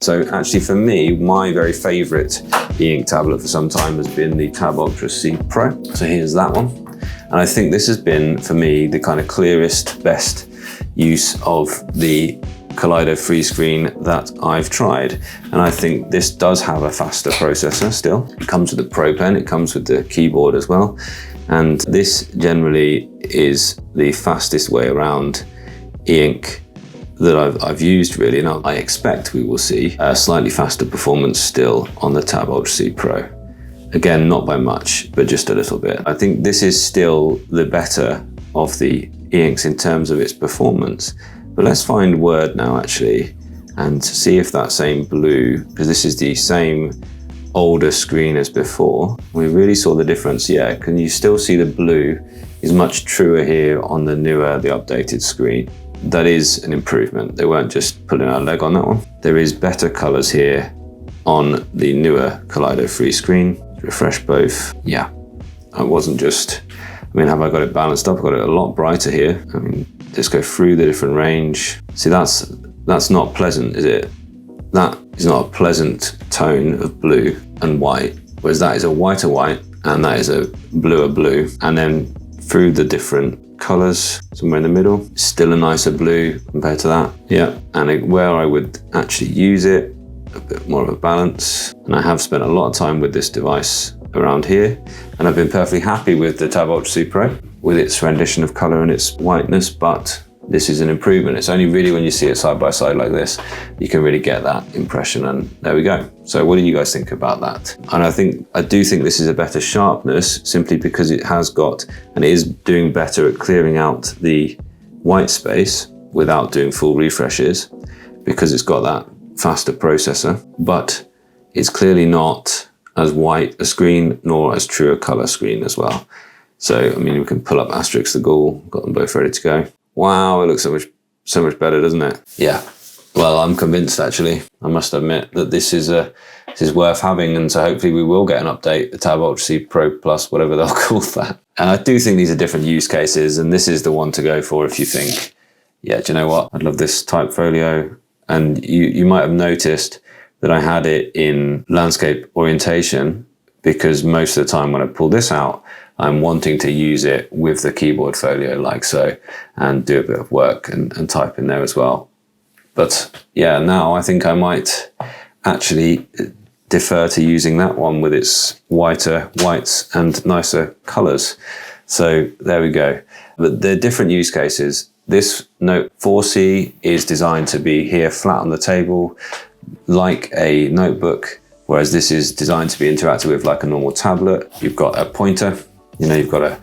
So actually for me, my very favorite e-ink tablet for some time has been the Tab Ultra C Pro. So here's that one. And I think this has been, for me, the kind of clearest, best use of the Kaleido free screen that I've tried. And I think this does have a faster processor still. It comes with the Pro Pen, it comes with the keyboard as well. And this generally is the fastest way around e-ink that I've used really. Now I expect we will see a slightly faster performance still on the Tab Ultra C Pro. Again, not by much, but just a little bit. I think this is still the better of the e-inks in terms of its performance. But let's find Word now actually, and see if that same blue, because this is the same older screen as before. We really saw the difference. Yeah, can you still see the blue is much truer here on the newer, the updated screen. That is an improvement. They weren't just pulling our leg on that one. There is better colors here on the newer Kaleido free screen. Refresh both. Yeah, I wasn't just, I mean, have I got it balanced up? I've got it a lot brighter here. I mean, let's go through the different range. See, that's not pleasant, is it? That is not a pleasant tone of blue and white, whereas that is a whiter white and that is a bluer blue. And then through the different colors, somewhere in the middle, still a nicer blue compared to that. Yeah, and where I would actually use it, a bit more of a balance. And I have spent a lot of time with this device around here, and I've been perfectly happy with the Tab Ultra C Pro, with its rendition of color and its whiteness, but this is an improvement. It's only really when you see it side by side like this, you can really get that impression, and there we go. So what do you guys think about that? And I do think this is a better sharpness, simply because it has got, and it is doing better at clearing out the white space without doing full refreshes, because it's got that faster processor, but it's clearly not as white a screen, nor as true a color screen as well. So, I mean, we can pull up Asterix the Ghoul, got them both ready to go. Wow, it looks so much better, doesn't it? Yeah, well, I'm convinced actually. I must admit that this is worth having, and so hopefully we will get an update, the Tab Ultra C Pro Plus, whatever they'll call that. And I do think these are different use cases, and this is the one to go for if you think, yeah, do you know what? I'd love this type folio. And you might have noticed that I had it in landscape orientation, because most of the time when I pull this out, I'm wanting to use it with the keyboard folio like so, and do a bit of work and type in there as well. But yeah, now I think I might actually defer to using that one with its whiter whites and nicer colors. So there we go. But they're different use cases. This Note 4C is designed to be here flat on the table, like a notebook, whereas this is designed to be interacted with like a normal tablet. You've got a pointer, you know, you've got a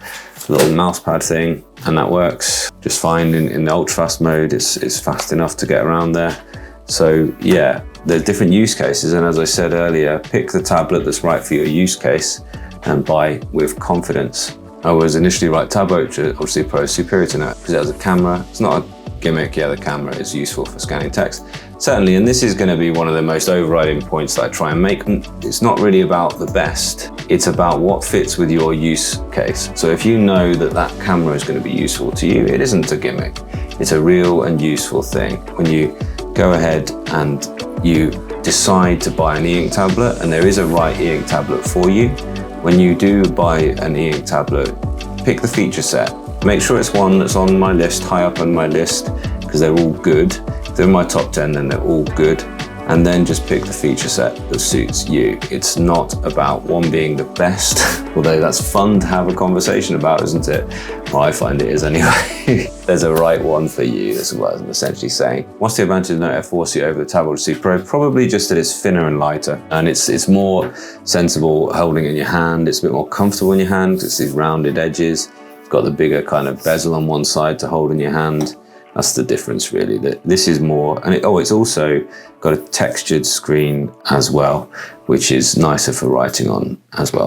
little mouse pad thing, and that works just fine in the ultra fast mode. It's fast enough to get around there. So yeah, there's different use cases, and as I said earlier, pick the tablet that's right for your use case and buy with confidence. I was initially right, Tab Ultra C Pro is superior to Note because it has a camera. It's not a gimmick, yeah, the camera is useful for scanning text. Certainly, and this is going to be one of the most overriding points that I try and make. It's not really about the best, it's about what fits with your use case. So if you know that that camera is going to be useful to you, it isn't a gimmick. It's a real and useful thing. When you go ahead and you decide to buy an e-ink tablet, and there is a right e-ink tablet for you, when you do buy an e-ink tablet, pick the feature set. Make sure it's one that's on my list, high up on my list, because they're all good. If they're in my top 10, then they're all good. And then just pick the feature set that suits you. It's not about one being the best, although that's fun to have a conversation about, isn't it? Well, I find it is anyway. There's a right one for you, is what I'm essentially saying. What's the advantage of the Note Air4C over the Tab Ultra C Pro? Probably just that it's thinner and lighter, and it's more sensible holding in your hand. It's a bit more comfortable in your hand. It's these rounded edges. It's got the bigger kind of bezel on one side to hold in your hand. That's the difference really. This is more, and it's also got a textured screen as well, which is nicer for writing on as well.